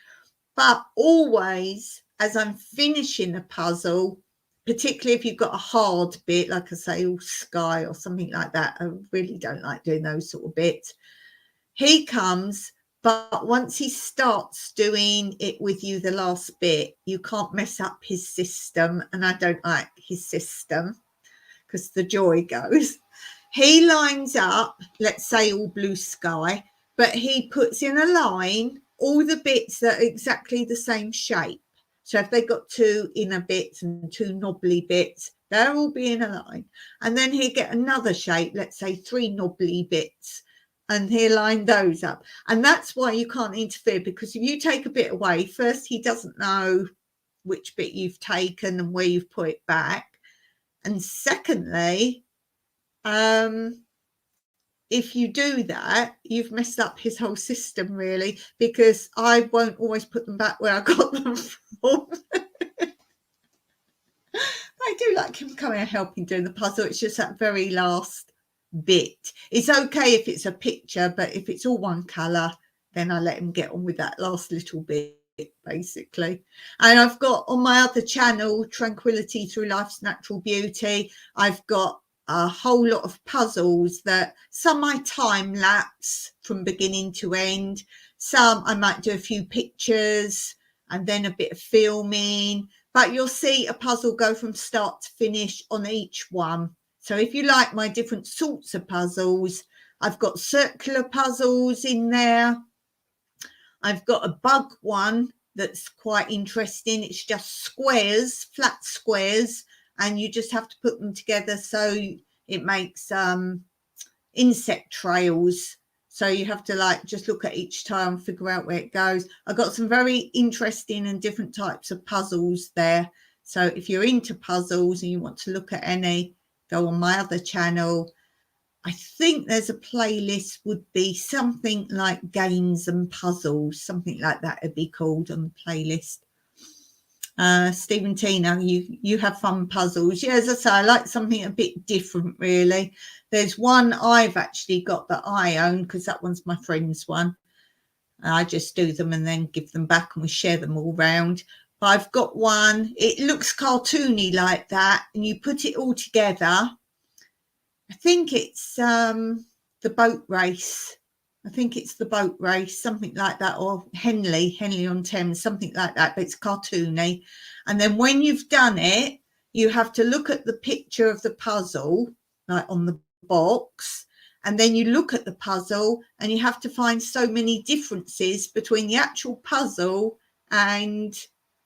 [SPEAKER 1] But always, as I'm finishing a puzzle, particularly if you've got a hard bit, like I say, all sky or something like that, I really don't like doing those sort of bits. He comes, but once he starts doing it with you, the last bit, you can't mess up his system, and I don't like his system because the joy goes. He lines up, let's say all blue sky, but he puts in a line all the bits that are exactly the same shape. So if they've got 2 inner bits and 2 knobbly bits, they'll all be in a line. And then he'll get another shape, let's say 3 knobbly bits, and he'll line those up. And that's why you can't interfere, because if you take a bit away, first, he doesn't know which bit you've taken and where you've put it back. And secondly, if you do that, you've messed up his whole system, really, because I won't always put them back where I got them from. I do like him coming and helping doing the puzzle. It's just that very last bit. It's okay if it's a picture, but if it's all one colour, then I let him get on with that last little bit, basically. And I've got on my other channel, Tranquility Through Life's Natural Beauty, I've got a whole lot of puzzles that some I time lapse from beginning to end. Some I might do a few pictures and then a bit of filming, but you'll see a puzzle go from start to finish on each one. So if you like my different sorts of puzzles, I've got circular puzzles in there. I've got a bug one that's quite interesting. It's just squares, flat squares, and you just have to put them together so it makes insect trails. So you have to like just look at each tile and figure out where it goes. I've got some very interesting and different types of puzzles there. So if you're into puzzles and you want to look at any, go on my other channel. I think there's a playlist, would be something like games and puzzles, something like that would be called on the playlist. Stephen Tina, you have fun puzzles. Yeah, as I say, I like something a bit different, really. There's one I've actually got that I own, because that one's my friend's one. I just do them and then give them back, and we share them all round. But I've got one, it looks cartoony like that, and you put it all together. I think it's the boat race. I think it's the boat race, something like that, or Henley on Thames, something like that, but it's cartoony. And then when you've done it, you have to look at the picture of the puzzle, like on the box, and then you look at the puzzle and you have to find so many differences between the actual puzzle and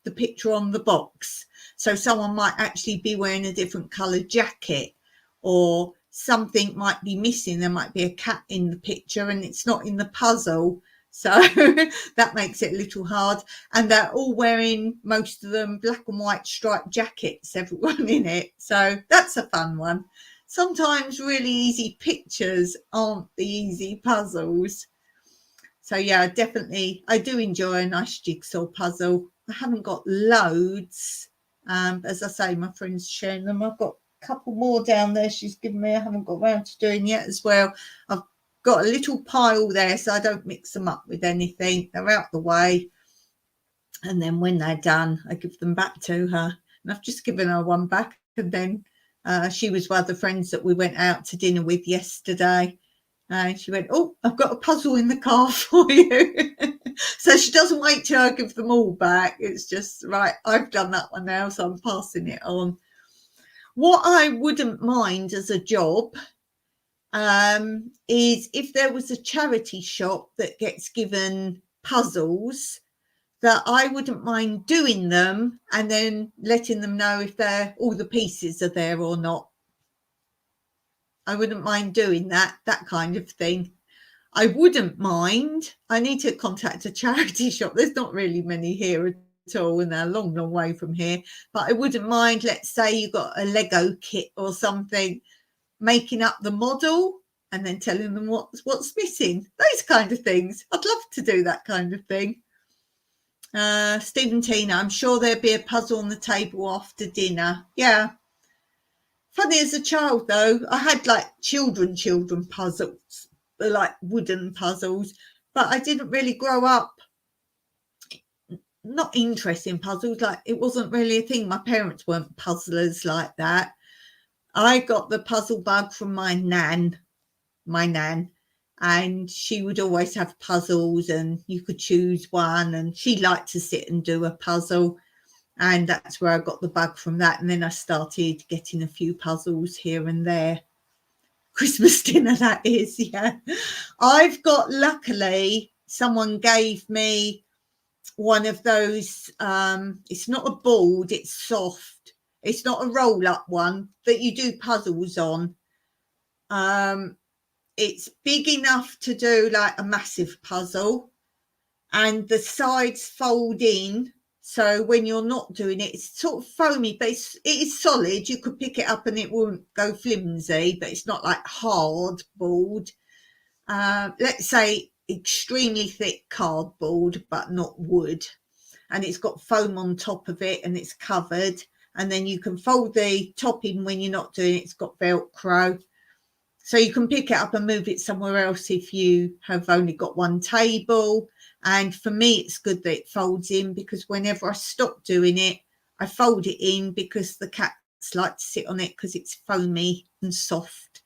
[SPEAKER 1] the picture on the box. So someone might actually be wearing a different coloured jacket, or something might be missing. There might be a cat in the picture and it's not in the puzzle. So that makes it a little hard. And they're all wearing, most of them, black and white striped jackets, everyone in it. So that's a fun one. Sometimes really easy pictures aren't the easy puzzles. So yeah, definitely, I do enjoy a nice jigsaw puzzle. I haven't got loads. As I say, my friend's sharing them. I've got a couple more down there she's given me. I haven't got around to doing yet as well. I've got a little pile there, so I don't mix them up with anything. They're out the way. And then when they're done, I give them back to her. And I've just given her one back. And then she was one of the friends that we went out to dinner with yesterday. And she went, oh, I've got a puzzle in the car for you. So she doesn't wait till I give them all back. It's just, right, I've done that one now, so I'm passing it on. What I wouldn't mind as a job is if there was a charity shop that gets given puzzles, that I wouldn't mind doing them and then letting them know if all the pieces are there or not. I wouldn't mind doing that kind of thing. I wouldn't mind. I need to contact a charity shop. There's not really many here at all, and they're a long, long way from here. But I wouldn't mind, let's say you got a Lego kit or something, making up the model and then telling them what's missing. Those kind of things. I'd love to do that kind of thing. Stephen Tina, I'm sure there'd be a puzzle on the table after dinner. Yeah. Funny, as a child, though, I had like children puzzles, like wooden puzzles, but I didn't really grow up not interested in puzzles. Like, it wasn't really a thing. My parents weren't puzzlers like that. I got the puzzle bug from my nan, and she would always have puzzles and you could choose one, and she liked to sit and do a puzzle. And that's where I got the bug from that. And then I started getting a few puzzles here and there. Christmas dinner, that is, yeah. I've got, luckily, someone gave me one of those, it's not a board, it's soft. It's not a roll-up one that you do puzzles on. It's big enough to do like a massive puzzle, and the sides fold in. So when you're not doing it, it's sort of foamy, but it is solid. You could pick it up and it won't go flimsy, but it's not like hardboard. Let's say extremely thick cardboard, but not wood. And it's got foam on top of it and it's covered. And then you can fold the top in when you're not doing it. It's got Velcro. So you can pick it up and move it somewhere else if you have only got one table. And for me, it's good that it folds in, because whenever I stop doing it, I fold it in, because the cats like to sit on it because it's foamy and soft.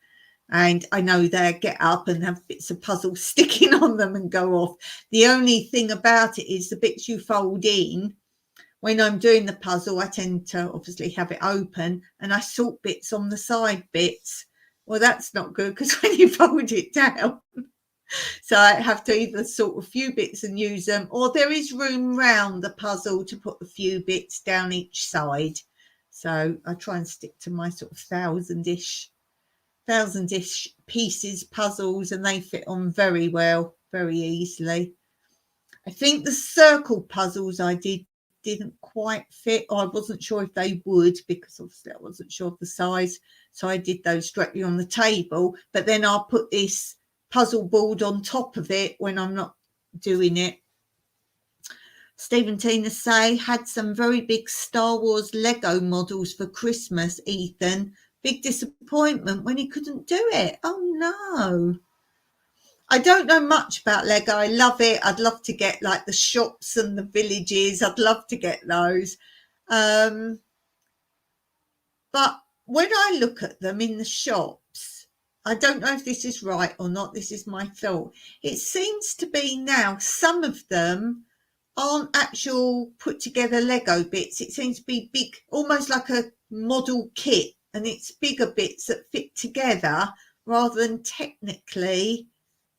[SPEAKER 1] And I know they get up and have bits of puzzle sticking on them and go off. The only thing about it is the bits you fold in, when I'm doing the puzzle, I tend to obviously have it open and I sort bits on the side bits. Well, that's not good, because when you fold it down, so I have to either sort a few bits and use them, or there is room round the puzzle to put a few bits down each side. So I try and stick to my sort of thousand-ish pieces puzzles, and they fit on very well, very easily. I think the circle puzzles I didn't quite fit, or I wasn't sure if they would, because obviously I wasn't sure of the size. So I did those directly on the table, but then I'll put this puzzle board on top of it when I'm not doing it. Stephen Tina say, had some very big Star Wars Lego models for Christmas, Ethan. Big disappointment when he couldn't do it. Oh no. I don't know much about Lego. I love it. I'd love to get like the shops and the villages. I'd love to get those. But when I look at them in the shops, I don't know if this is right or not. This is my thought. It seems to be now some of them aren't actual put together Lego bits. It seems to be big, almost like a model kit, and it's bigger bits that fit together rather than technically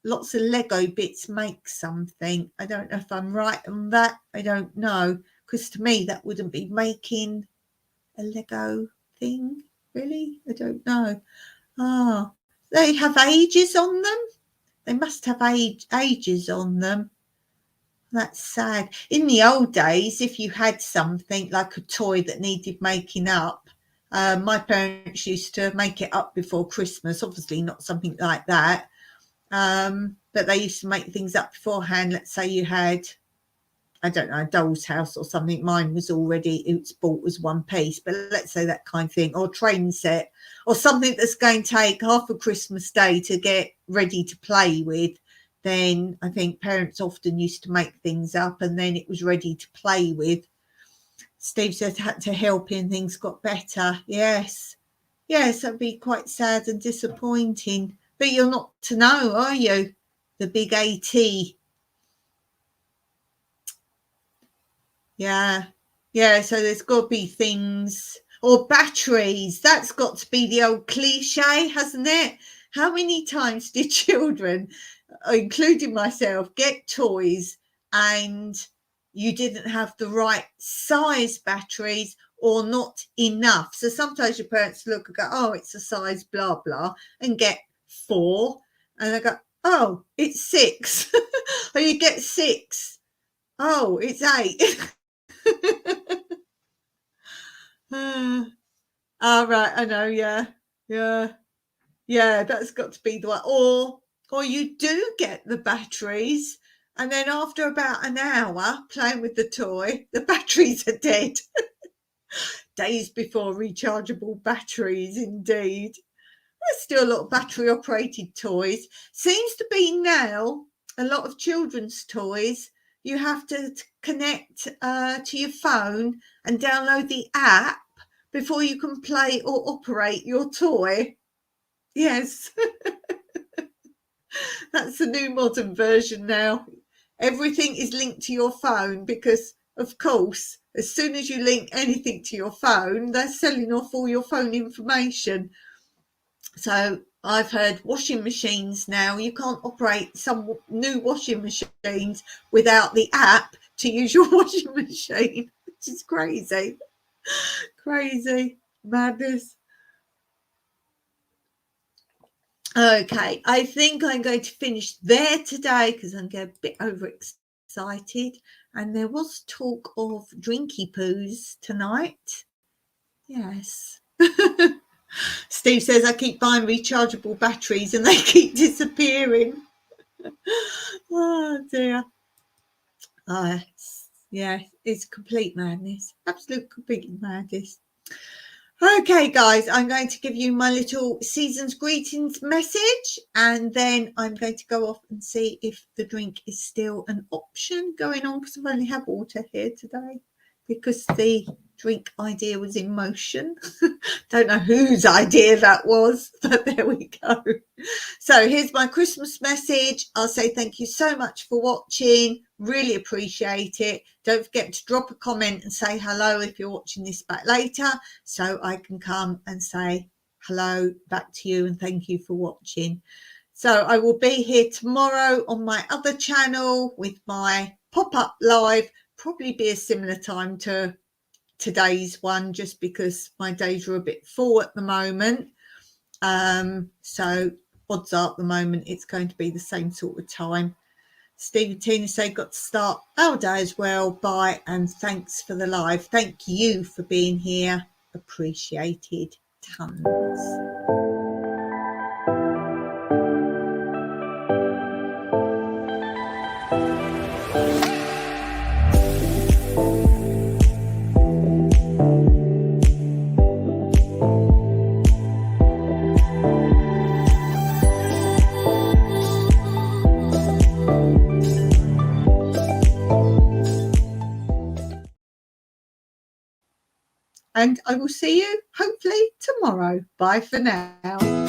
[SPEAKER 1] lots of Lego bits make something. I don't know if I'm right on that. I don't know, because to me that wouldn't be making a Lego thing, really. I don't know. Ah, they have ages on them. They must have ages on them. That's sad. In the old days, if you had something like a toy that needed making up, my parents used to make it up before Christmas. Obviously not something like that, but they used to make things up beforehand. Let's say you had, I don't know, a doll's house or something. Mine was already, it was bought as one piece, but let's say that kind of thing, or train set, or something that's going to take half a Christmas day to get ready to play with. Then I think parents often used to make things up and then it was ready to play with. Steve said had to help and things got better. Yes, that'd be quite sad and disappointing. But you're not to know, are you? The big AT. Yeah, so there's got to be things, or batteries. That's got to be the old cliche, hasn't it? How many times did children, including myself, get toys and you didn't have the right size batteries or not enough? So sometimes your parents look and go, oh, it's a size blah blah, and get 4, and they go, oh, it's 6. Or you get 6, oh, it's 8. Right, I know, yeah, that's got to be the one. Or you do get the batteries, and then after about an hour playing with the toy, the batteries are dead. Days before rechargeable batteries, indeed. There's still a lot of battery operated toys. Seems to be now a lot of children's toys. You have to connect to your phone and download the app before you can play or operate your toy. Yes, that's the new modern version now. Everything is linked to your phone because, of course, as soon as you link anything to your phone, they're selling off all your phone information. So I've heard washing machines now, you can't operate some new washing machines without the app to use your washing machine, which is crazy. Crazy madness. Okay, I think I'm going to finish there today because I'm getting a bit overexcited. And there was talk of drinky poos tonight. Yes. Steve says I keep buying rechargeable batteries and they keep disappearing. Oh dear. Yeah, it's complete madness. Absolute complete madness. Okay, guys, I'm going to give you my little season's greetings message, and then I'm going to go off and see if the drink is still an option going on, because I've only had water here today because the drink idea was in motion. Don't know whose idea that was, but there we go. So here's my Christmas message. I'll say thank you so much for watching. Really appreciate it. Don't forget to drop a comment and say hello if you're watching this back later, so I can come and say hello back to you and thank you for watching. So I will be here tomorrow on my other channel with my pop-up live, probably be a similar time to today's one, just because my days are a bit full at the moment. So odds are at the moment it's going to be the same sort of time. Steve and Tina say got to start our day as well. Bye and thanks for the live. Thank you for being here. Appreciated tons. And I will see you hopefully tomorrow. Bye for now.